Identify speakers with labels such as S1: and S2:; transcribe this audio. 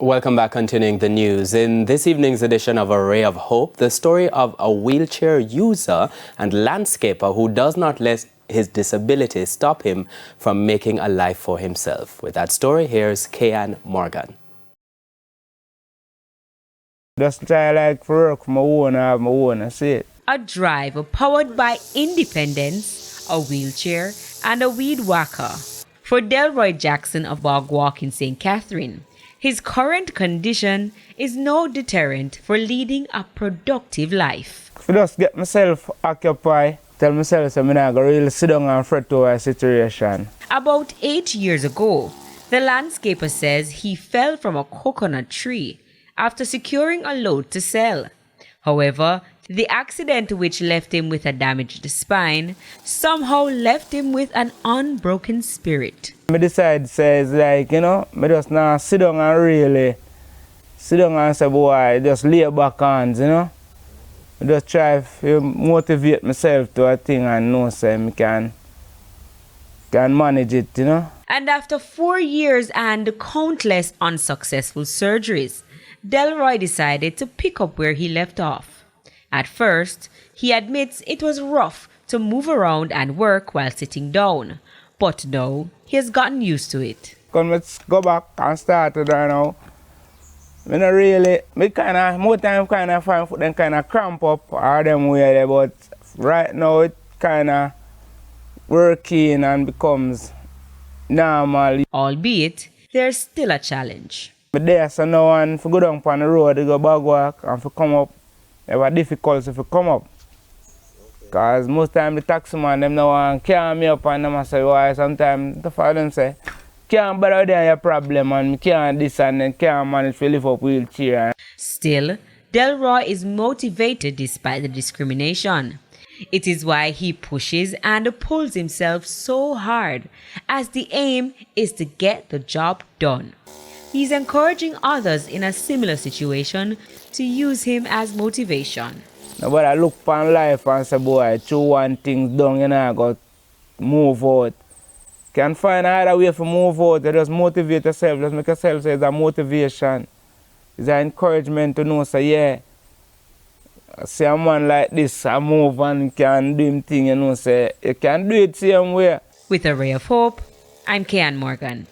S1: Welcome back, continuing the news. In this evening's edition of A Ray of Hope, the story of a wheelchair user and landscaper who does not let his disability stop him from making a life for himself. With that story, here's Kian Morgan.
S2: Just try like for work for my own, I have my own, I see it.
S3: A drive powered by independence, a wheelchair, and a weed whacker. For Delroy Jackson of Bog Walk in St. Catherine, his current condition is no deterrent for leading a productive life.
S2: If I just get myself occupied, tell myself I'm not going to really sit down and fret over a situation.
S3: About 8 years ago, the landscaper says he fell from a coconut tree after securing a load to sell. However, the accident, which left him with a damaged spine, somehow left him with an unbroken spirit.
S2: I decide says like, I just now sit down and really sit down and say, boy, just lay back hands, I just try to motivate myself to a thing and know say I can manage it,
S3: And after 4 years and countless unsuccessful surgeries, Delroy decided to pick up where he left off. At first, he admits it was rough to move around and work while sitting down, but now he has gotten used to it.
S2: Let's go back and start it right now. More time find foot them kind of cramp up or them way there, but right now it kind of working and becomes normal.
S3: Albeit, there's still a challenge.
S2: But there, so now and if you go down on the road, you go back walk and if you come up, it was difficult if you come up. Because most time the taxi man, them now want to carry me up and them say, why sometimes the father them say, can't bother there your problem and me can't this and then can't manage to lift up wheelchair.
S3: Still, Delroy is motivated despite the discrimination. It is why he pushes and pulls himself so hard, as the aim is to get the job done. He's encouraging others in a similar situation to use him as motivation.
S2: Nobody look upon life and say, boy, chew one thing down, I got to move out. Can find another way to move out, you just motivate yourself, just make yourself say it's a motivation. It's an encouragement to know, say, yeah, I see a man like this, I move and can do him thing, say, you can do it same way.
S3: With A Ray of Hope, I'm Kian Morgan.